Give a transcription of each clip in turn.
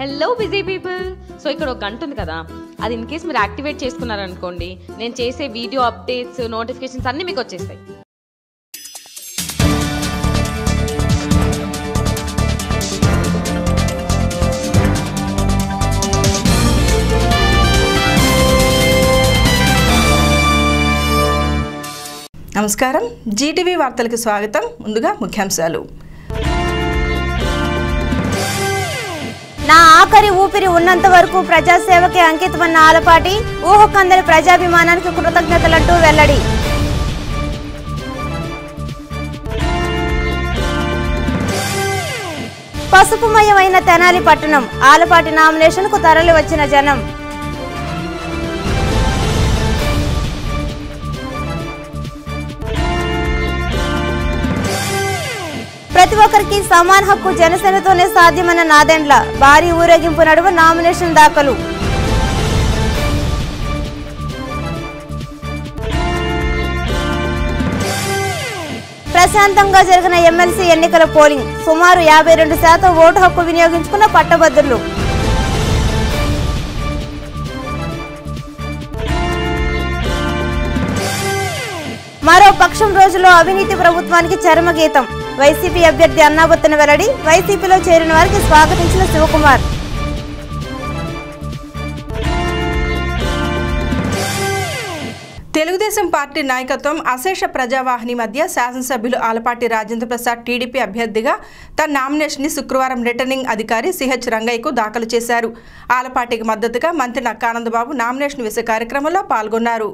Hello busy people. So ఇక్కడ ఒక గంట ఉంది కదా, అది ఇన్ కేస్ మీరు యాక్టివేట్ చేసుకున్నారనుకోండి, నేను చేసే వీడియో అప్డేట్స్ నోటిఫికేషన్స్ అన్నీ మీకు వచ్చేస్తాయి. నమస్కారం, జీటీవీ వార్తలకు స్వాగతం. ముందుగా ముఖ్యాంశాలు. నా ఆఖరి ఊపిరి ఉన్నంత వరకు ప్రజాసేవకే అంకితమన్న ఆలపాటి, ఊహకందని ప్రజాభిమానానికి కృతజ్ఞతలంటూ వెల్లడి. పసుపుమయమైన తెనాలి పట్టణం, ఆలపాటి నామినేషన్కు తరలి వచ్చిన జనం. ప్రతి ఒక్కరికి సమాన హక్కు జనసేనతోనే సాధ్యమన్న నాదెండ్ల, భారీ ఊరేగింపు నడుమ నామినేషన్ దాఖలు. ప్రశాంతంగా జరిగిన ఎమ్మెల్సీ ఎన్నికల పోలింగ్, సుమారు 52% ఓటు హక్కు వినియోగించుకున్న పట్టభద్రులు. మరో పక్షం రోజుల్లో అవినీతి ప్రభుత్వానికి చరమగీతం, వైసీపీ అభ్యర్థి అన్నాబత్తున వెల్లడి, వైసీపీలో చేరిన వారికి స్వాగతించిన శివకుమార్. తెలుగుదేశం పార్టీ నాయకత్వం అశేష ప్రజావాహిని మధ్య శాసనసభ్యులు ఆలపాటి రాజేంద్ర ప్రసాద్ టీడీపీ అభ్యర్థిగా తన నామినేషన్ని శుక్రవారం రిటర్నింగ్ అధికారి సిహెచ్ రంగయ్యకు దాఖలు చేశారు. ఆలపాటికి మద్దతుగా మంత్రి నక్కా ఆనందబాబు నామినేషన్ వేసే కార్యక్రమంలో పాల్గొన్నారు.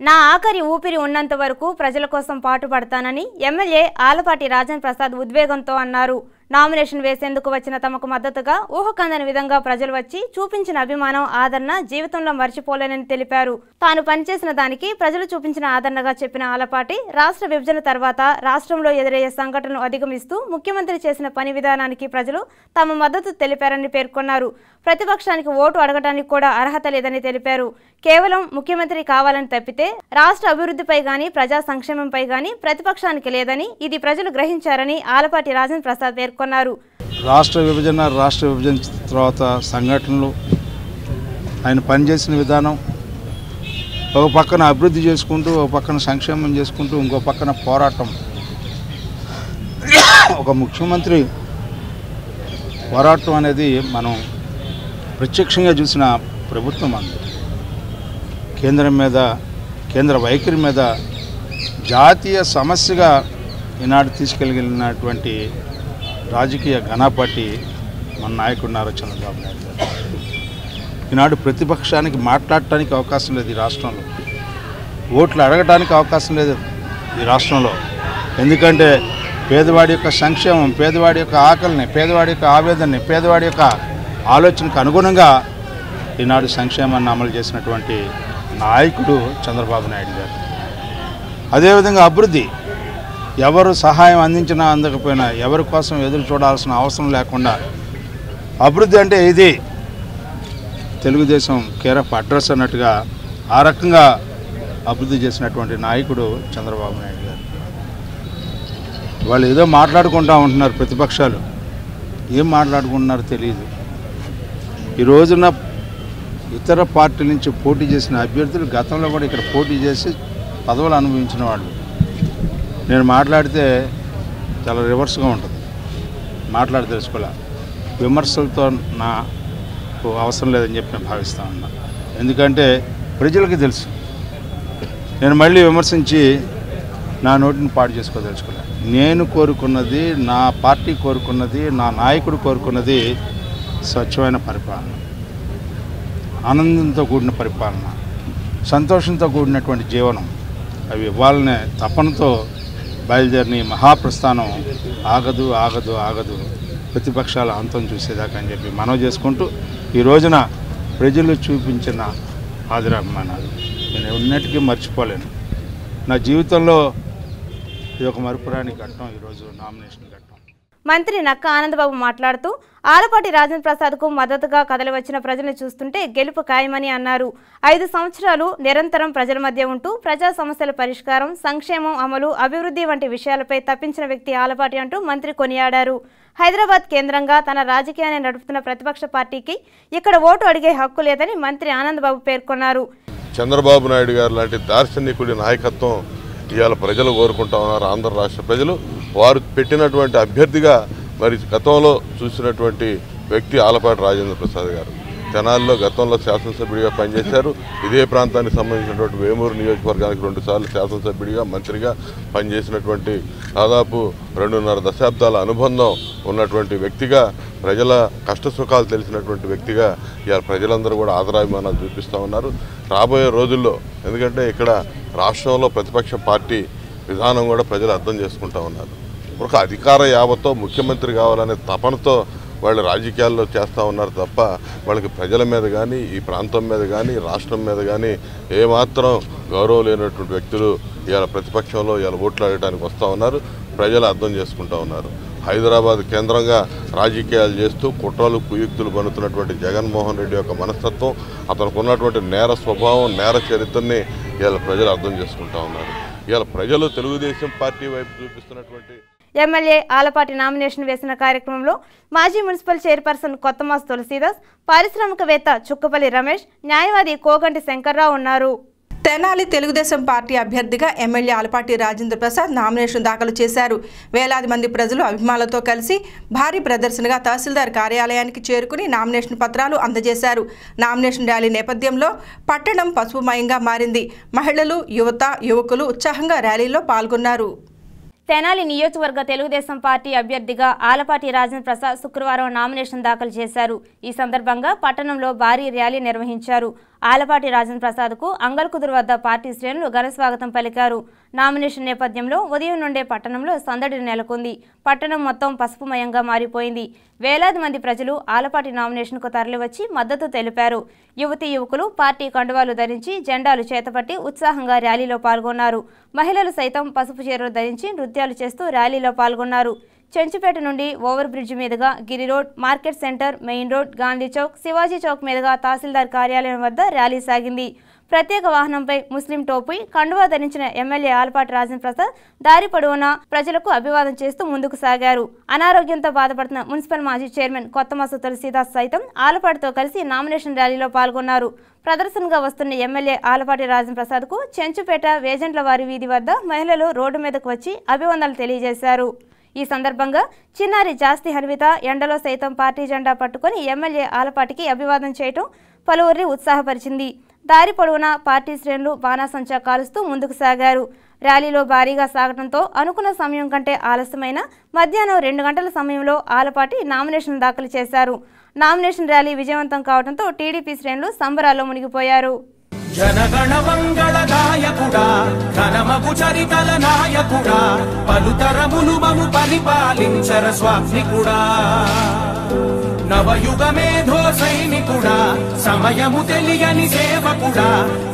నా ఆఖరి ఊపిరి ఉన్నంత వరకు ప్రజల కోసం పాటుపడతానని ఎమ్మెల్యే ఆలపాటి రాజేంద్ర ప్రసాద్ ఉద్వేగంతో అన్నారు. నామినేషన్ వేసేందుకు వచ్చిన తమకు మద్దతుగా ఊహకందని విధంగా ప్రజలు వచ్చి చూపించిన అభిమానం, ఆదరణ జీవితంలో మర్చిపోలేనని తెలిపారు. తాను పనిచేసిన దానికి ప్రజలు చూపించిన ఆదరణగా చెప్పిన ఆలపాటి, రాష్ట్ర విభజన తర్వాత రాష్ట్రంలో ఎదురయ్యే సంఘటనలు అధిగమిస్తూ ముఖ్యమంత్రి చేసిన పని విధానానికి ప్రజలు తమ మద్దతు తెలిపారని పేర్కొన్నారు. ప్రతిపక్షానికి ఓటు అడగడానికి కూడా అర్హత లేదని తెలిపారు. కేవలం ముఖ్యమంత్రి కావాలని తప్పితే రాష్ట్ర అభివృద్ధిపై గాని ప్రజా సంక్షేమంపై గాని ప్రతిపక్షానికి లేదని ఇది ప్రజలు గ్రహించారని ఆలపాటి రాజేంద్ర ప్రసాద్ పేర్కొన్నారు. రాష్ట్ర విభజన తర్వాత సంఘటనలు, ఆయన పనిచేసిన విధానం, ఒక పక్కన అభివృద్ధి చేసుకుంటూ ఒక పక్కన సంక్షేమం చేసుకుంటూ ఇంకో పక్కన పోరాటం. ఒక ముఖ్యమంత్రి పోరాటం అనేది మనం ప్రత్యక్షంగా చూసిన ప్రభుత్వం అంది. కేంద్రం మీద, కేంద్ర వైఖరి మీద జాతీయ సమస్యగా ఈనాడు తీసుకెళ్ళినటువంటి రాజకీయ ఘనపాటి మన నాయకుడు నారా చంద్రబాబు నాయుడు గారు. ఈనాడు ప్రతిపక్షానికి మాట్లాడటానికి అవకాశం లేదు ఈ రాష్ట్రంలో, ఓట్లు అడగటానికి అవకాశం లేదు ఈ రాష్ట్రంలో. ఎందుకంటే పేదవాడి యొక్క సంక్షేమం, పేదవాడి యొక్క ఆకలిని, పేదవాడి యొక్క ఆవేదనని, పేదవాడి యొక్క ఆలోచనకు అనుగుణంగా ఈనాడు సంక్షేమాన్ని అమలు చేసినటువంటి నాయకుడు చంద్రబాబు నాయుడు గారు. అదేవిధంగా అభివృద్ధి, ఎవరు సహాయం అందించినా అందకపోయినా, ఎవరి కోసం ఎదురు చూడాల్సిన అవసరం లేకుండా అభివృద్ధి అంటే ఇది తెలుగుదేశం కేర్ ఆఫ్ అడ్రస్ అన్నట్టుగా ఆ రకంగా అభివృద్ధి చేసినటువంటి నాయకుడు చంద్రబాబు నాయుడు గారు. వాళ్ళు ఏదో మాట్లాడుకుంటూ ఉంటున్నారు ప్రతిపక్షాలు, ఏం మాట్లాడుకుంటున్నారో తెలియదు. ఈ రోజున ఇతర పార్టీల నుంచి పోటీ చేసిన అభ్యర్థులు గతంలో కూడా ఇక్కడ పోటీ చేసి పదవులు అనుభవించిన వాళ్ళు. నేను మాట్లాడితే చాలా రివర్స్గా ఉంటుంది, మాట్లాడి తెలుసుకోలే. విమర్శలతో నాకు అవసరం లేదని చెప్పి నేను భావిస్తూ ఉన్నా. ఎందుకంటే ప్రజలకి తెలుసు నేను మళ్ళీ విమర్శించి నా నోటిని పాడు చేసుకోదలుచుకోలే. నేను కోరుకున్నది, నా పార్టీ కోరుకున్నది, నా నాయకుడు కోరుకున్నది స్వచ్ఛమైన పరిపాలన, ఆనందంతో కూడిన పరిపాలన, సంతోషంతో కూడినటువంటి జీవనం. అవి ఇవ్వాలనే తపనతో బయలుదేరిన మహాప్రస్థానం ఆగదు ఆగదు ఆగదు, ప్రతిపక్షాల అంతం చూసేదాకా అని చెప్పి మనవి చేసుకుంటూ, ఈ రోజున ప్రజలు చూపించిన ఆదరాభిమానాలు నేను ఎన్నటికీ మర్చిపోలేను. నా జీవితంలో ఇది ఒక మరుపురాని ఘట్టం, ఈరోజు నామినేషన్ ఘట్టం. మంత్రి నక్కా ఆనందబాబు మాట్లాడుతూ ఆలపాటి రాజేంద్ర ప్రసాద్కు మద్దతుగా కదలి వచ్చిన ప్రజలను చూస్తుంటే గెలుపు ఖాయమని అన్నారు. 5 సంవత్సరాలు నిరంతరం ప్రజల మధ్య ఉంటూ ప్రజా సమస్యల పరిష్కారం, సంక్షేమం అమలు, అభివృద్ధి వంటి విషయాలపై తప్పించిన వ్యక్తి ఆలపాటి అంటూ మంత్రి కొనియాడారు. హైదరాబాద్ కేంద్రంగా తన రాజకీయాన్ని నడుపుతున్న ప్రతిపక్ష పార్టీకి ఇక్కడ ఓటు అడిగే హక్కు లేదని మంత్రి ఆనంద్ బాబు పేర్కొన్నారు. చంద్రబాబు నాయుడు గారు లాంటి దార్శనికుడి నాయకత్వం ఇవాళ ప్రజలు కోరుకుంటా ఉన్నారు. ఆంధ్ర రాష్ట్ర ప్రజలు వారు పెట్టినటువంటి అభ్యర్థిగా మరి గతంలో చూసినటువంటి వ్యక్తి ఆలపాటి రాజేంద్ర ప్రసాద్ గారు తెనాలిలో గతంలో శాసనసభ్యుడిగా పనిచేశారు. ఇదే ప్రాంతానికి సంబంధించినటువంటి వేమూరు నియోజకవర్గానికి 2 సార్లు శాసనసభ్యుడిగా మంత్రిగా పనిచేసినటువంటి దాదాపు 2.5 దశాబ్దాల అనుబంధం ఉన్నటువంటి వ్యక్తిగా ప్రజల కష్టసుఖాలు తెలిసినటువంటి వ్యక్తిగా ఇవాళ ప్రజలందరూ కూడా ఆదరాభిమానాలు చూపిస్తూ ఉన్నారు. రాబోయే రోజుల్లో ఎందుకంటే ఇక్కడ రాష్ట్రంలో ప్రతిపక్ష పార్టీ విధానం కూడా ప్రజలు అర్థం చేసుకుంటూ ఉన్నారు. ఒక అధికార యావతో ముఖ్యమంత్రి కావాలనే తపనతో వాళ్ళు రాజకీయాల్లో చేస్తూ ఉన్నారు తప్ప వాళ్ళకి ప్రజల మీద కానీ ఈ ప్రాంతం మీద కానీ రాష్ట్రం మీద కానీ ఏమాత్రం గౌరవం లేనటువంటి వ్యక్తులు ఇవాళ ప్రతిపక్షంలో ఇవాళ ఓట్లు అడగడానికి వస్తూ ఉన్నారు. ప్రజలు అర్థం చేసుకుంటూ ఉన్నారు. హైదరాబాద్ కేంద్రంగా రాజకీయాలు చేస్తూ కుట్రలు కుయుక్తులు పన్నుతున్నటువంటి జగన్మోహన్ రెడ్డి యొక్క మనస్తత్వం, అతనికి ఉన్నటువంటి నేర స్వభావం, నేర చరిత్రని ఇవాళ ప్రజలు అర్థం చేసుకుంటూ ఉన్నారు. ఇవాళ ప్రజలు తెలుగుదేశం పార్టీ వైపు చూపిస్తున్నటువంటి ఎమ్మెల్యే ఆలపాటి నామినేషన్ వేసిన కార్యక్రమంలో మాజీ మున్సిపల్ చైర్పర్సన్ కొత్తమాస్ తులసీదాస్, పారిశ్రామికవేత్త చుక్కపల్లి రమేష్, న్యాయవాది కోగంటి శంకర్రావు ఉన్నారు. తెనాలి తెలుగుదేశం పార్టీ అభ్యర్థిగా ఎమ్మెల్యే ఆలపాటి రాజేంద్ర ప్రసాద్ నామినేషన్ దాఖలు చేశారు. వేలాది మంది ప్రజలు అభిమానులతో కలిసి భారీ ప్రదర్శనగా తహసీల్దార్ కార్యాలయానికి చేరుకుని నామినేషన్ పత్రాలు అందజేశారు. నామినేషన్ ర్యాలీ నేపథ్యంలో పట్టణం పసుపుమయంగా మారింది. మహిళలు, యువత, యువకులు ఉత్సాహంగా ర్యాలీలో పాల్గొన్నారు. తెనాలి నియోజకవర్గ తెలుగుదేశం పార్టీ అభ్యర్థిగా ఆలపాటి రాజేంద్ర ప్రసాద్ శుక్రవారం నామినేషన్ దాఖలు చేశారు. ఈ సందర్భంగా పట్టణంలో భారీ ర్యాలీ నిర్వహించారు. ఆలపాటి రాజేంద్ర ప్రసాద్కు అంగల్కుదురు వద్ద పార్టీ శ్రేణులు ఘనస్వాగతం పలికారు. నామినేషన్ నేపథ్యంలో ఉదయం నుండే పట్టణంలో సందడి నెలకొంది. పట్టణం మొత్తం పసుపుమయంగా మారిపోయింది. వేలాది మంది ప్రజలు ఆలపాటి నామినేషన్కు తరలివచ్చి మద్దతు తెలిపారు. యువతీ యువకులు పార్టీ కండువాలు ధరించి జెండాలు చేతపట్టి ఉత్సాహంగా ర్యాలీలో పాల్గొన్నారు. మహిళలు సైతం పసుపు చీరలు ధరించి నృత్యాలు చేస్తూ ర్యాలీలో పాల్గొన్నారు. చెంచుపేట నుండి ఓవర్ బ్రిడ్జ్ మీదుగా Giri road, market centre, main road, Gandhi Chowk, Shivaji Chowk మీదుగా తహసీల్దార్ కార్యాలయం వద్ద ర్యాలీ సాగింది. ప్రత్యేక వాహనంపై ముస్లిం టోపీ, కండువా ధరించిన ఎమ్మెల్యే ఆలపాటి రాజేంద్ర ప్రసాద్ దారి పొడవునా ప్రజలకు అభివాదం చేస్తూ ముందుకు సాగారు. అనారోగ్యంతో బాధపడుతున్న మున్సిపల్ మాజీ చైర్మన్ కొత్తమాసు తులసీదాస్ సైతం ఆలపాటితో కలిసి నామినేషన్ ర్యాలీలో పాల్గొన్నారు. ప్రదర్శనగా వస్తున్న ఎమ్మెల్యే ఆలపాటి రాజేంద్ర ప్రసాద్కు చెంచుపేట వేజెంట్లవారి వీధి వద్ద మహిళలు రోడ్డు మీదకు వచ్చి అభివందనలు తెలియజేశారు. ఈ సందర్భంగా చిన్నారి జాస్తి హన్విత ఎండలో సైతం పార్టీ జెండా పట్టుకుని ఎమ్మెల్యే ఆలపాటికి అభివాదం చేయటం పలువురిని ఉత్సాహపరిచింది. దారి పొడవునా పార్టీ శ్రేణులు బాణాసంచా కాలుస్తూ ముందుకు సాగారు. ర్యాలీలో భారీగా సాగడంతో అనుకున్న సమయం కంటే ఆలస్యమైన మధ్యాహ్నం 2 గంటల సమయంలో ఆలపాటి నామినేషన్ దాఖలు చేశారు. నామినేషన్ ర్యాలీ విజయవంతం కావడంతో టీడీపీ శ్రేణులు సంబరాల్లో మునిగిపోయారు. జనగణ మంగళదాయకుడా, ఘనమగు చరితల నాయకుడా, పలుతరములు మము పరిపాలించర స్వామికుడా, నవయుగ మేధో సైనికుడా, సమయము తెలియని సేవకుడా,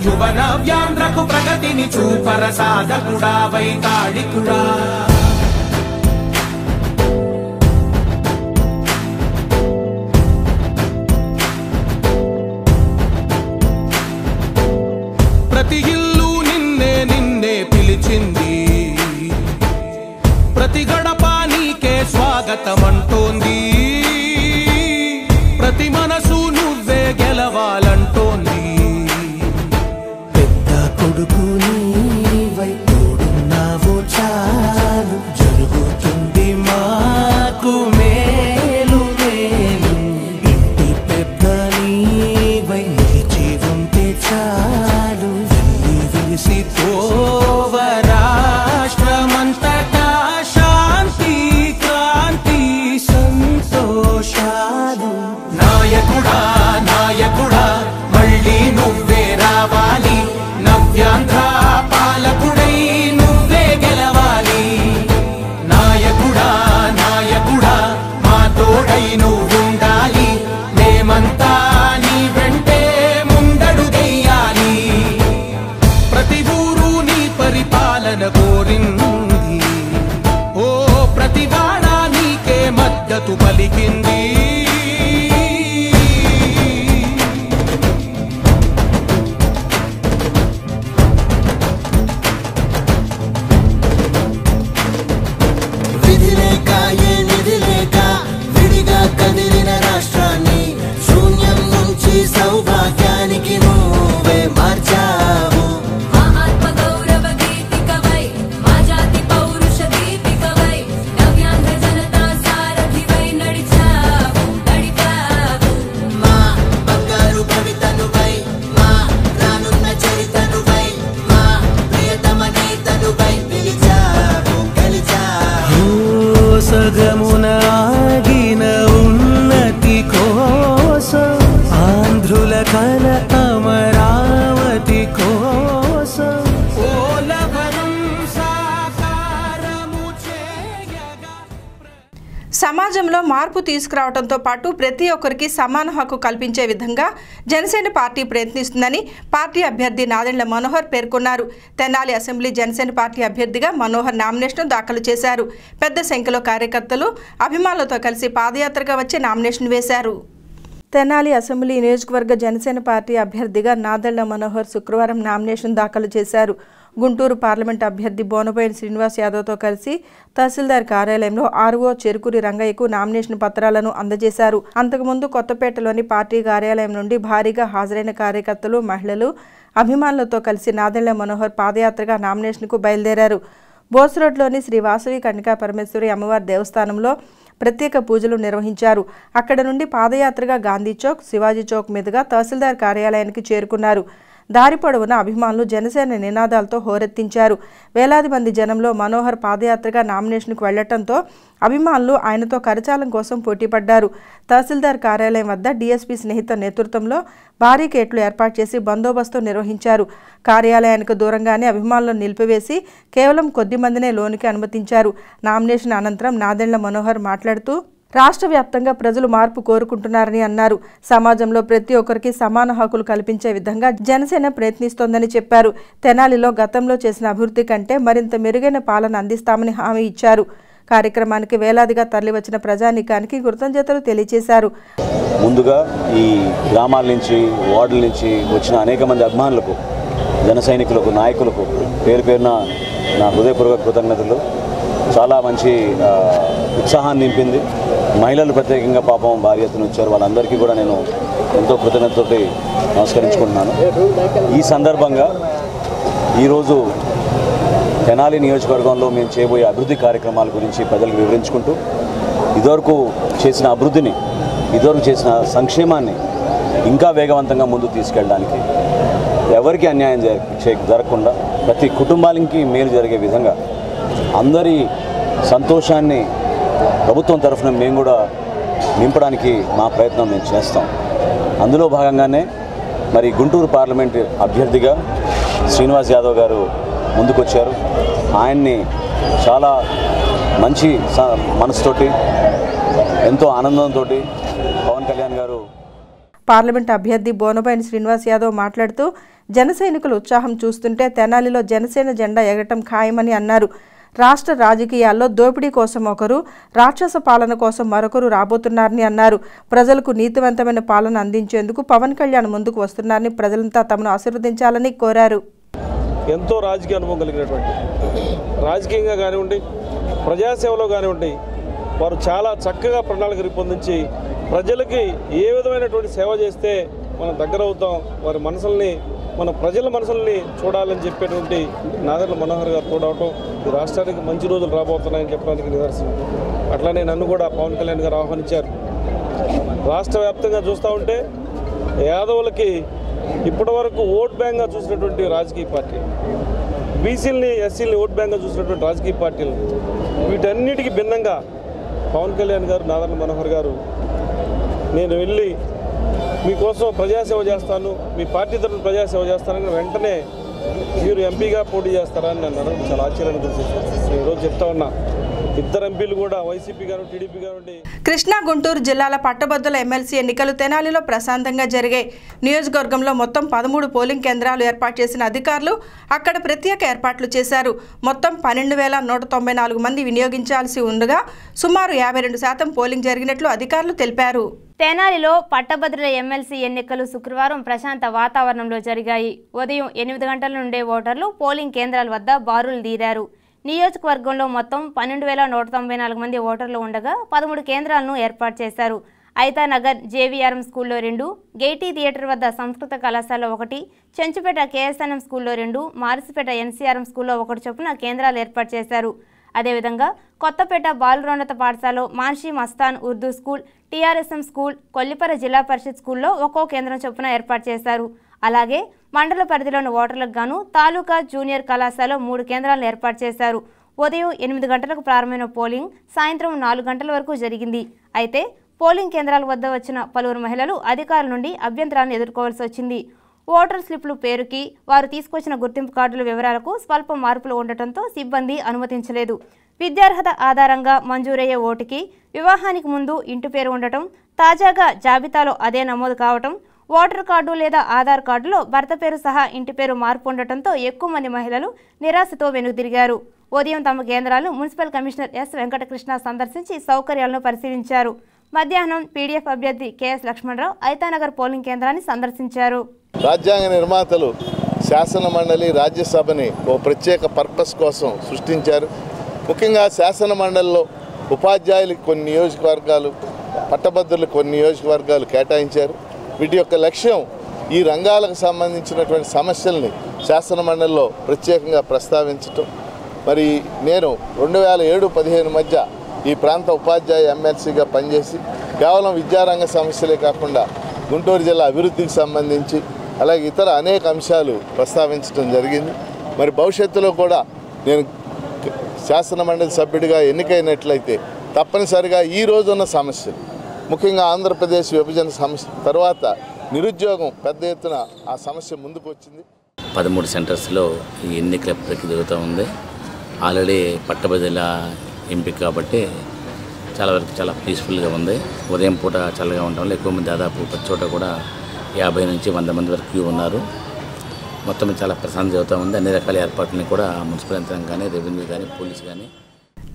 యువన వ్యాంధ్రకు ప్రగతిని చూపర సాధకుడా, వైతాళికుడా. ప్రతి ఇల్లు నిన్నే నిన్నే పిలిచింది, ప్రతి గడప నీకే స్వాగతమంటోంది, ప్రతి మనసు నువ్వే గెలవాలంటోంది. పెద్ద కొడుకు నీవై తోడున్నావు చాలు, జరుగుతుంది మాకు మేలు మేలు. ఇంటి పెద్ద నీవై నిలిచి ఉంటే చాలు, వెలిసి తోవ రాష్ట్రమంతటా శాంతి క్రాంతి. సమాజంలో మార్పు తీసుకురావడంతో పాటు ప్రతి ఒక్కరికి సమాన హక్కు కల్పించే విధంగా జనసేన పార్టీ ప్రయత్నిస్తుందని పార్టీ అభ్యర్థి నాదెండ్ల మనోహర్ పేర్కొన్నారు. తెనాలి అసెంబ్లీ జనసేన పార్టీ అభ్యర్థిగా మనోహర్ నామినేషన్ దాఖలు చేశారు. పెద్ద సంఖ్యలో కార్యకర్తలు అభిమానులతో కలిసి పాదయాత్రగా వచ్చి నామినేషన్ వేశారు. తెనాలి అసెంబ్లీ నియోజకవర్గ జనసేన పార్టీ అభ్యర్థిగా నాదెండ్ల మనోహర్ శుక్రవారం నామినేషన్ దాఖలు చేశారు. గుంటూరు పార్లమెంట్ అభ్యర్థి బోనబోయిన శ్రీనివాస్ యాదవ్తో కలిసి తహసీల్దార్ కార్యాలయంలో ఆర్ఓ చెరుకూరి రంగయ్యకు నామినేషన్ పత్రాలను అందజేశారు. అంతకుముందు కొత్తపేటలోని పార్టీ కార్యాలయం నుండి భారీగా హాజరైన కార్యకర్తలు, మహిళలు, అభిమానులతో కలిసి నాదెండ్ల మనోహర్ పాదయాత్రగా నామినేషన్కు బయలుదేరారు. బోస్ రోడ్లోని శ్రీ వాసవి కన్నికా పరమేశ్వరి అమ్మవారి దేవస్థానంలో ప్రత్యేక పూజలు నిర్వహించారు. అక్కడ నుండి పాదయాత్రగా గాంధీ చౌక్, శివాజీ చౌక్ మీదుగా తహసీల్దార్ కార్యాలయానికి చేరుకున్నారు. దారి పొడవున అభిమానులు జనసేన నినాదాలతో హోరెత్తించారు. వేలాది మంది జనంలో మనోహర్ పాదయాత్రగా నామినేషన్కు వెళ్లటంతో అభిమానులు ఆయనతో కరచాలం కోసం పోటీపడ్డారు. తహసీల్దార్ కార్యాలయం వద్ద డీఎస్పీ స్నేహిత నేతృత్వంలో బారికేట్లు ఏర్పాటు చేసి బందోబస్తు నిర్వహించారు. కార్యాలయానికి దూరంగానే అభిమానులను నిలిపివేసి కేవలం కొద్ది మందినే లోనికి అనుమతించారు. నామినేషన్ అనంతరం నాదెండ్ల మనోహర్ మాట్లాడుతూ రాష్ట్ర వ్యాప్తంగా ప్రజలు మార్పు కోరుకుంటున్నారని అన్నారు. సమాజంలో ప్రతి ఒక్కరికి సమాన హక్కులు కల్పించే విధంగా జనసేన ప్రయత్నిస్తోందని చెప్పారు. తెనాలిలో గతంలో చేసిన అభివృద్ధి కంటే మరింత మెరుగైన పాలన అందిస్తామని హామీ ఇచ్చారు. కార్యక్రమానికి వేలాదిగా తరలివచ్చిన ప్రజానీకానికి కృతజ్ఞతలు తెలియజేశారు. ముందుగా ఈ గ్రామాల నుంచి, వార్డుల నుంచి వచ్చిన అనేక మంది అభిమానులకు, జన సైనికులకు, నాయకులకు పేరు పేరున నా హృదయపూర్వక కృతజ్ఞతలు. చాలా మంచి ఉత్సాహాన్ని నింపింది. మహిళలు ప్రత్యేకంగా పాపం భారీ ఎత్తున వచ్చారు. వాళ్ళందరికీ కూడా నేను ఎంతో కృతజ్ఞతతోటి నమస్కరించుకుంటున్నాను. ఈ సందర్భంగా ఈరోజు తెనాలి నియోజకవర్గంలో మేము చేయబోయే అభివృద్ధి కార్యక్రమాల గురించి ప్రజలకు వివరించుకుంటూ ఇదివరకు చేసిన అభివృద్ధిని, ఇదివరకు చేసిన సంక్షేమాన్ని ఇంకా వేగవంతంగా ముందుకు తీసుకెళ్ళడానికి, ఎవరికి అన్యాయం జరగకుండా ప్రతి కుటుంబానికి మేలు జరిగే విధంగా అందరి సంతోషాన్ని ప్రభుత్వం తరఫున మేము కూడా నింపడానికి మా ప్రయత్నం మేము చేస్తాం. అందులో భాగంగానే మరి గుంటూరు పార్లమెంట్ అభ్యర్థిగా శ్రీనివాస్ యాదవ్ గారు ముందుకొచ్చారు. ఆయన్ని చాలా మంచి మనసుతోటి, ఎంతో ఆనందంతో పవన్ కళ్యాణ్ గారు. పార్లమెంట్ అభ్యర్థి బోనబోయిన శ్రీనివాస్ యాదవ్ మాట్లాడుతూ జన సైనికుల ఉత్సాహం చూస్తుంటే తెనాలిలో జనసేన జెండా ఎగరటం ఖాయమని అన్నారు. రాష్ట్ర రాజకీయాల్లో దోపిడీ కోసం ఒకరు, రాక్షస పాలన కోసం మరొకరు రాబోతున్నారని అన్నారు. ప్రజలకు నీతివంతమైన పాలన అందించేందుకు పవన్ కళ్యాణ్ ముందుకు వస్తున్నారని, ప్రజలంతా తమను ఆశీర్వదించాలని కోరారు. ఎంతో రాజకీయ అనుభవం కలిగినటువంటి, రాజకీయంగా కానివ్వండి, ప్రజాసేవలో కానివ్వండి, వారు చాలా చక్కగా ప్రణాళిక రూపొందించి ప్రజలకి ఏ విధమైనటువంటి సేవ చేస్తే మనం దగ్గర అవుతాం, వారి మనసుల్ని, మన ప్రజల మనసుల్ని చూడాలని చెప్పేటువంటి నాదెండ్ల మనోహర్ గారు తోడవటం ఈ రాష్ట్రానికి మంచి రోజులు రాబోతున్నాయని చెప్పడానికి నిదర్శనం. అట్లానే నన్ను కూడా పవన్ కళ్యాణ్ గారు ఆహ్వానించారు. రాష్ట్ర వ్యాప్తంగా చూస్తూ ఉంటే యాదవులకి ఇప్పటి వరకు ఓట్ బ్యాంక్గా చూసినటువంటి రాజకీయ పార్టీ, బీసీలని, ఎస్సీలని ఓట్ బ్యాంక్గా చూసినటువంటి రాజకీయ పార్టీలు, వీటన్నిటికీ భిన్నంగా పవన్ కళ్యాణ్ గారు, నాదెండ్ల మనోహర్ గారు, నేను వెళ్ళి మీకోసం ప్రజాసేవ చేస్తాను, మీ పార్టీ తరఫున ప్రజాసేవ చేస్తానని వెంటనే మీరు ఎంపీగా పోటీ చేస్తారని నన్ను అడగడం చాలా ఆశ్చర్యాన్ని గుర్తించాను. నేను ఈరోజు చెప్తా ఉన్నా, ఇద్దరు ఎంపీలు కూడా వైసీపీ గారు, టీడీపీ గారు. కృష్ణా, గుంటూరు జిల్లాల పట్టభద్రుల ఎమ్మెల్సీ ఎన్నికలు తెనాలిలో ప్రశాంతంగా జరిగాయి. నియోజకవర్గంలో మొత్తం 13 పోలింగ్ కేంద్రాలు ఏర్పాటు చేసిన అధికారులు అక్కడ ప్రత్యేక ఏర్పాట్లు చేశారు. మొత్తం 12,194 మంది వినియోగించాల్సి ఉండగా సుమారు 52% పోలింగ్ జరిగినట్లు అధికారులు తెలిపారు. తెనాలిలో పట్టభద్రుల ఎమ్మెల్సీ ఎన్నికలు శుక్రవారం ప్రశాంత వాతావరణంలో జరిగాయి. ఉదయం 8 గంటల నుండే ఓటర్లు పోలింగ్ కేంద్రాల వద్ద బారులు తీరారు. నియోజకవర్గంలో మొత్తం 12,194 మంది ఓటర్లు ఉండగా 13 కేంద్రాలను ఏర్పాటు చేశారు. ఐతానగర్ జేవీఆర్ఎం స్కూల్లో 2, గేటీ థియేటర్ వద్ద సంస్కృత కళాశాల 1, చెంచుపేట కేఎస్ఎన్ఎం స్కూల్లో 2, మారిసిపేట ఎన్సీఆర్ఎం స్కూల్లో 1 చొప్పున కేంద్రాలు ఏర్పాటు చేశారు. అదేవిధంగా కొత్తపేట బాలురోన్నత పాఠశాల, మాన్షీ మస్తాన్ ఉర్దూ స్కూల్, టీఆర్ఎస్ఎం స్కూల్, కొల్లిపర జిల్లా పరిషత్ స్కూల్లో ఒక్కో కేంద్రం చొప్పున ఏర్పాటు చేశారు. అలాగే మండల పరిధిలోని ఓటర్లకు గాను తాలూకా జూనియర్ కళాశాల 3 కేంద్రాలను ఏర్పాటు చేశారు. ఉదయం 8 గంటలకు ప్రారంభమైన పోలింగ్ సాయంత్రం 4 గంటల వరకు జరిగింది. అయితే పోలింగ్ కేంద్రాల వద్ద వచ్చిన పలువురు మహిళలు అధికారుల నుండి అభ్యంతరాలను ఎదుర్కోవాల్సి వచ్చింది. ఓటర్ స్లిప్లు పేరుకి, వారు తీసుకొచ్చిన గుర్తింపు కార్డుల వివరాలకు స్వల్ప మార్పులు ఉండటంతో సిబ్బంది అనుమతించలేదు. విద్యార్హత ఆధారంగా మంజూరయ్యే ఓటుకి వివాహానికి ముందు ఇంటి పేరు ఉండటం, తాజాగా జాబితాలో అదే నమోదు కావటం, ఓటర్ కార్డు లేదా ఆధార్ కార్డులో భర్త పేరు సహా ఇంటి పేరు మార్పు ఉండటంతో ఎక్కువ మంది మహిళలు నిరాశతో వెనుదిరిగారు. ఉదయం తమ కేంద్రాలను మున్సిపల్ కమిషనర్ ఎస్ వెంకటకృష్ణ సందర్శించి సౌకర్యాలను పరిశీలించారు. మధ్యాహ్నం పీడీఎఫ్ అభ్యర్థి కెఎస్ లక్ష్మణరావు ఐతానగర్ పోలింగ్ కేంద్రాన్ని సందర్శించారు. రాజ్యాంగ నిర్మాతలు శాసన మండలి, రాజ్యసభని ఓ ప్రత్యేక పర్పస్ కోసం సృష్టించారు. ముఖ్యంగా శాసన మండలిలో ఉపాధ్యాయులకు కొన్ని నియోజకవర్గాలు, పట్టభద్రులకు కొన్ని నియోజకవర్గాలు కేటాయించారు. వీటి యొక్క లక్ష్యం ఈ రంగాలకు సంబంధించినటువంటి సమస్యల్ని శాసన మండలిలో ప్రత్యేకంగా ప్రస్తావించటం. మరి నేను 2007-15 మధ్య ఈ ప్రాంత ఉపాధ్యాయ ఎమ్మెల్సీగా పనిచేసి కేవలం విద్యారంగ సమస్యలే కాకుండా గుంటూరు జిల్లా అభివృద్ధికి సంబంధించి అలాగే ఇతర అనేక అంశాలు ప్రస్తావించడం జరిగింది. మరి భవిష్యత్తులో కూడా నేను శాసన మండలి సభ్యుడిగా ఎన్నికైనట్లయితే తప్పనిసరిగా ఈ రోజున్న సమస్యలు, ముఖ్యంగా ఆంధ్రప్రదేశ్ విభజన సమస్య తర్వాత నిరుద్యోగం పెద్ద ఎత్తున ఆ సమస్య ముందుకు వచ్చింది. 13 సెంటర్స్లో ఈ ఎన్నికల ప్రక్రియ జరుగుతూ ఉంది. ఆల్రెడీ పట్టభద్రుల ఎంపిక కాబట్టి చాలా వరకు చాలా పీస్ఫుల్గా ఉంది. ఉదయం పూట చల్లగా ఉండడం ఎక్కువ మంది, దాదాపు ప్రతి చోట కూడా 50 నుంచి 100 మంది వరకు ఉన్నారు. మొత్తం చాలా ప్రశాంతం జరుగుతూ ఉంది. అన్ని రకాల ఏర్పాట్లని కూడా మున్సిపల్ యంత్రాంగం కానీ, రెవెన్యూ కానీ, పోలీసు కానీ.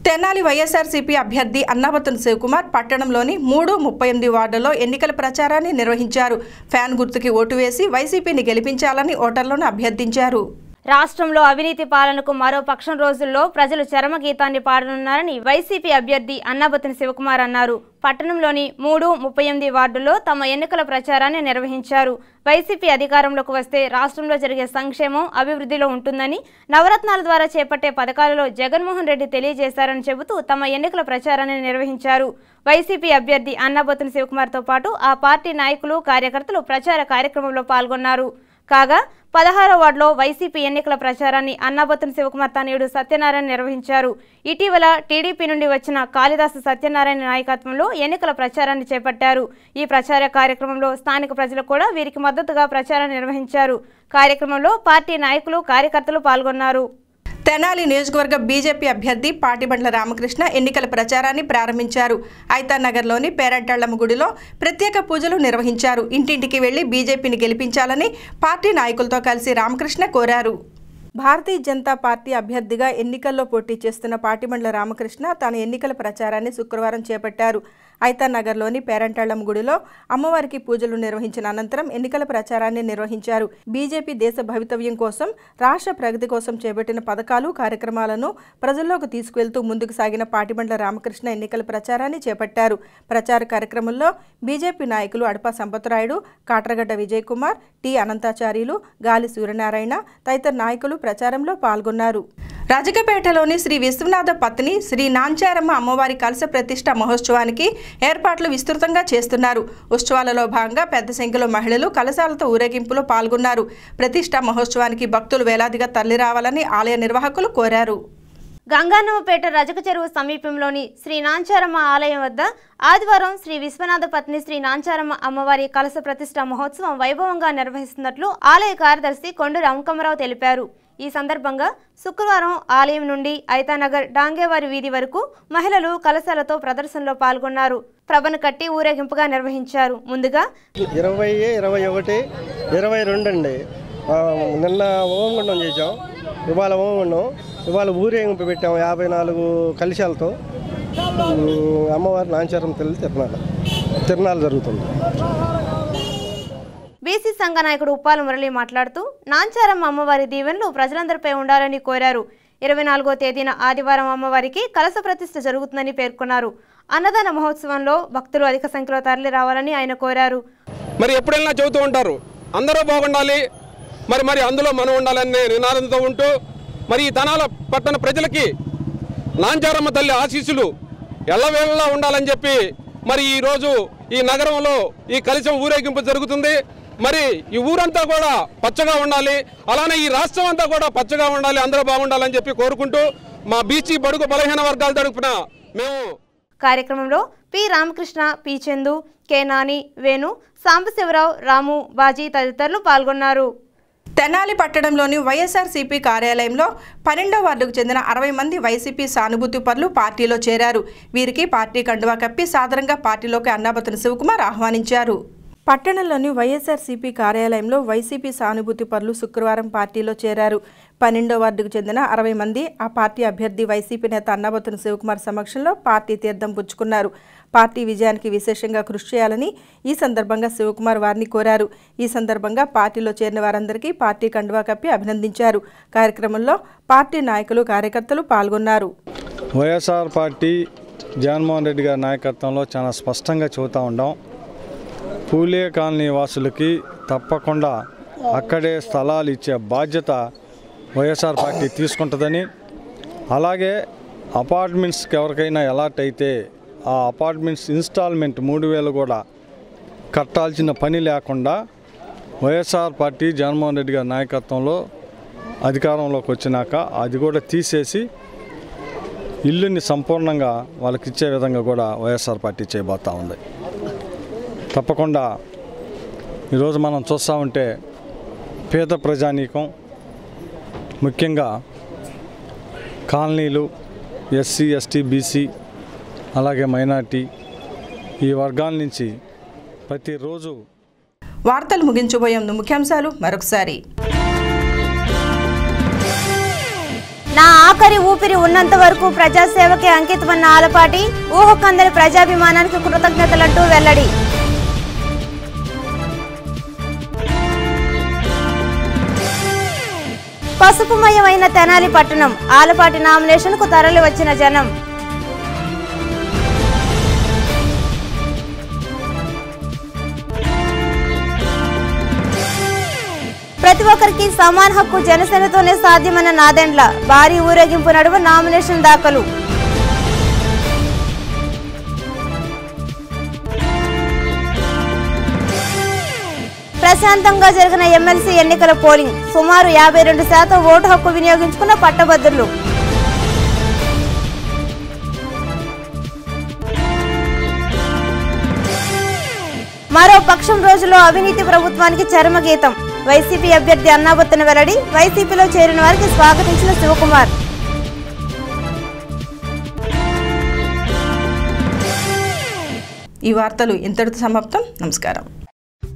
తెనాలి వైఎస్ఆర్సీపీ అభ్యర్థి అన్నాబత్తుని శివకుమార్ పట్టణంలోని 38 వార్డుల్లో ఎన్నికల ప్రచారాన్ని నిర్వహించారు. ఫ్యాన్ గుర్తుకి ఓటు వేసి వైసీపీని గెలిపించాలని ఓటర్లను అభ్యర్థించారు. రాష్ట్రంలో అవినీతి పాలనకు మరో పక్షం రోజుల్లో ప్రజలు చరమగీతాన్ని పాడనున్నారని వైసీపీ అభ్యర్థి అన్నాబత్తుని శివకుమార్ అన్నారు. పట్టణంలోని 38 వార్డుల్లో తమ ఎన్నికల ప్రచారాన్ని నిర్వహించారు. వైసీపీ అధికారంలోకి వస్తే రాష్ట్రంలో జరిగే సంక్షేమం, అభివృద్ధిలో ఉంటుందని, నవరత్నాల ద్వారా చేపట్టే పథకాలలో జగన్మోహన్ రెడ్డి తెలియజేశారని చెబుతూ తమ ఎన్నికల ప్రచారాన్ని నిర్వహించారు. వైసీపీ అభ్యర్థి అన్నాబత్తుని శివకుమార్తో పాటు ఆ పార్టీ నాయకులు, కార్యకర్తలు ప్రచార కార్యక్రమంలో పాల్గొన్నారు. కాగా 16వ వార్డులో వైసీపీ ఎన్నికల ప్రచారాన్ని అన్నాబత్తుని శివకుమార్ తనయుడు సత్యనారాయణ నిర్వహించారు. ఇటీవల టీడీపీ నుండి వచ్చిన కాళిదాసు సత్యనారాయణ నాయకత్వంలో ఎన్నికల ప్రచారాన్ని చేపట్టారు. ఈ ప్రచార కార్యక్రమంలో స్థానిక ప్రజలు కూడా వీరికి మద్దతుగా ప్రచారం నిర్వహించారు. కార్యక్రమంలో పార్టీ నాయకులు, కార్యకర్తలు పాల్గొన్నారు. తెనాలి నియోజకవర్గ బీజేపీ అభ్యర్థి పాటిబండ్ల రామకృష్ణ ఎన్నికల ప్రచారాన్ని ప్రారంభించారు. ఐతానగర్లోని పేరంటళ్లమ్మ గుడిలో ప్రత్యేక పూజలు నిర్వహించారు. ఇంటింటికి వెళ్లి బీజేపీని గెలిపించాలని పార్టీ నాయకులతో కలిసి రామకృష్ణ కోరారు. భారతీయ జనతా పార్టీ అభ్యర్థిగా ఎన్నికల్లో పోటీ చేస్తున్న పాటిబండ్ల రామకృష్ణ తన ఎన్నికల ప్రచారాన్ని శుక్రవారం చేపట్టారు. ఐతానగర్లోని పేరంటళ్లమ్మ గుడిలో అమ్మవారికి పూజలు నిర్వహించిన అనంతరం ఎన్నికల ప్రచారాన్ని నిర్వహించారు. బీజేపీ దేశ భవితవ్యం కోసం, రాష్ట్ర ప్రగతి కోసం చేపట్టిన పథకాలు, కార్యక్రమాలను ప్రజల్లోకి తీసుకువెళ్తూ ముందుకు సాగిన పాటిబండ్ల రామకృష్ణ ఎన్నికల ప్రచారాన్ని చేపట్టారు. ప్రచార కార్యక్రమంలో బీజేపీ నాయకులు అడపా సంపత్రాయుడు, కాట్రగడ్డ విజయ్ కుమార్, టి అనంతాచార్యులు, గాలి సూర్యనారాయణ తదితర నాయకులు ప్రచారంలో పాల్గొన్నారు. రాజకపేటలోని శ్రీ విశ్వనాథ పత్ని శ్రీ నాంచారమ్మ అమ్మవారి కలశ ప్రతిష్ఠ మహోత్సవానికి ఏర్పాట్లు విస్తృతంగా చేస్తున్నారు. ఉత్సవాలలో భాగంగా పెద్ద సంఖ్యలో మహిళలు కలశాలతో ఊరేగింపులో పాల్గొన్నారు. ప్రతిష్ఠ మహోత్సవానికి భక్తులు వేలాదిగా తరలిరావాలని ఆలయ నిర్వాహకులు కోరారు. గంగానమ్మపేట రజక చెరువు సమీపంలోని శ్రీ నాంచారమ్మ ఆలయం వద్ద ఆదివారం శ్రీ విశ్వనాథ పత్ని శ్రీ నాంచారమ్మ అమ్మవారి కలశ ప్రతిష్ఠ మహోత్సవం వైభవంగా నిర్వహిస్తున్నట్లు ఆలయ కార్యదర్శి కొండూరి అంకమ్మరావు తెలిపారు. ఈ సందర్భంగా శుక్రవారం ఆలయం నుండి ఐతానగర్ డాంగేవారి వీధి వరకు మహిళలు కలశాలతో ప్రదర్శనలో పాల్గొన్నారు. ప్రభను కట్టి ఊరేగింపుగా నిర్వహించారు. ముందుగా 20, 21, 22 అండి. నిన్న ఓంగుండం చేసాం, ఇవాళ ఓంగుండం, ఇవాళ ఊరేగింపు పెట్టాము 54 కలశాలతో. అమ్మవారి నాంచారం తల్లి తిరునాళ్ళు జరుగుతుంది. బీసీ సంఘ నాయకుడు ఉప్పాల మురళి మాట్లాడుతూ నాంచారమ్మ అమ్మవారి దీవెనలు ప్రజలందరిపై ఉండాలని కోరారు. 24వ తేదీన ఆదివారం అమ్మవారికి కలశ ప్రతిష్ఠ జరుగుతుందని పేర్కొన్నారు. అన్నదాన మహోత్సవంలో భక్తులు అధిక సంఖ్యలో తరలి రావాలని ఆయన కోరారు. మరి ఎప్పుడైనా చెబుతూ ఉంటారు, అందరూ బాగుండాలి, మరి అందులో మనం ఉండాలనే నినాదంతో ఉంటూ మరి ఈ తెనాలి పట్టణ ప్రజలకి నాంచారమ్మ తల్లి ఆశీస్సులు ఎల్లవేళలా ఉండాలని చెప్పి మరి ఈరోజు ఈ నగరంలో ఈ కలశం ఊరేగింపు జరుగుతుంది. మరి ఈ ఊరంతా కూడా పచ్చగా ఉండాలి, అలానే ఈ రాష్ట్రం అంతా కూడా పచ్చగా ఉండాలి, అందరూ బాగుండాలని చెప్పి కోరుకుంటూ మా బీసీ బడుగు బలహీన వర్గాల తరపున మేము. కార్యక్రమంలో P Ramakrishna, P Chandu, K Nani, Venu, Sambasivarao, Ramu, Baji తదితరులు పాల్గొన్నారు. తెనాలి పట్టణంలోని వైఎస్ఆర్సీపీ కార్యాలయంలో 12వ వార్డుకు చెందిన 60 మంది వైసీపీ సానుభూతి పరులు పార్టీలో చేరారు. వీరికి పార్టీ కండువా కప్పి సాదరంగా పార్టీలోకి అన్నాబత్తున శివకుమార్ ఆహ్వానించారు. పట్టణంలోని వైఎస్ఆర్సీపీ కార్యాలయంలో వైసీపీ సానుభూతి పరులు శుక్రవారం పార్టీలో చేరారు. 12వ వార్డుకు చెందిన 60 మంది ఆ పార్టీ అభ్యర్థి వైసీపీ నేత అన్నాబత్తున శివకుమార్ సమక్షంలో పార్టీ తీర్థం పుచ్చుకున్నారు. పార్టీ విజయానికి విశేషంగా కృషి చేయాలని ఈ సందర్భంగా శివకుమార్ వారిని కోరారు. ఈ సందర్భంగా పార్టీలో చేరిన వారందరికీ పార్టీ కండువా కప్పి అభినందించారు. కార్యక్రమంలో పార్టీ నాయకులు కార్యకర్తలు పాల్గొన్నారు. వైఎస్ఆర్ పార్టీ జగన్మోహన్ రెడ్డి గారి నాయకత్వంలో చాలా స్పష్టంగా చెబుతూ ఉన్నాం. పూలే కాలనీ వాసులకి తప్పకుండా అక్కడే స్థలాలు ఇచ్చే బాధ్యత వైఎస్ఆర్ పార్టీ తీసుకుంటుందని, అలాగే అపార్ట్మెంట్స్కి ఎవరికైనా అలాట్ అయితే ఆ అపార్ట్మెంట్స్ ఇన్స్టాల్మెంట్ 3,000 కూడా కట్టాల్సిన పని లేకుండా వైఎస్ఆర్ పార్టీ జగన్మోహన్ రెడ్డి గారి నాయకత్వంలో అధికారంలోకి వచ్చినాక అది కూడా తీసేసి ఇల్లుని సంపూర్ణంగా వాళ్ళకి ఇచ్చే విధంగా కూడా వైఎస్ఆర్ పార్టీ చేయబోతూ ఉంది. తప్పకుండా ఈరోజు మనం చూస్తూ ఉంటే పేద ప్రజానీకం, ముఖ్యంగా కాలనీలు, ఎస్సీ ఎస్టీ బీసీ అలాగే మైనార్టీ ఈ వర్గాల నుంచి ప్రతిరోజు వార్తలు ముగించబోయే ముందు ముఖ్యాంశాలు మరొకసారి. నా ఆఖరి ఊపిరి ఉన్నంత వరకు ప్రజాసేవకే అంకితమన్న ఆలపాటి ఊహకందని ప్రజాభిమానానికి కృతజ్ఞతలంటూ వెల్లడి. పసుపుమయమైన తెనాలి పట్టణం, ఆలపాటి నామినేషన్కు తరలి వచ్చిన జనం. ప్రతి ఒక్కరికి సమాన హక్కు జనసేనతోనే సాధ్యమన్న నాదెండ్ల, భారీ ఊరేగింపు నడుమ నామినేషన్ దాఖలు. ప్రశాంతంగా జరిగిన ఎమ్మెల్సీ ఎన్నికల పోలింగ్, సుమారు 52% ఓటు హక్కు వినియోగించుకున్న పట్టభద్రులు. మరో పక్షం రోజుల్లో అవినీతి ప్రభుత్వానికి చరమగీతం, వైసీపీ అభ్యర్థి అన్నాబత్తున వెల్లడి. వైసీపీలో చేరిన వారికి స్వాగతించిన శివకుమార్. ఈ వార్తలు ఇంతటితో సమాప్తం. నమస్కారం.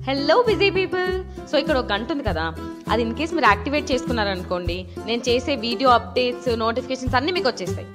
Hello busy people. సో ఇక్కడ ఒక గంట ఉంది కదా, అది ఇన్ కేస్ మీరు యాక్టివేట్ చేసుకున్నారనుకోండి, నేను చేసే వీడియో అప్డేట్స్, నోటిఫికేషన్స్ అన్నీ మీకు వచ్చేస్తాయి.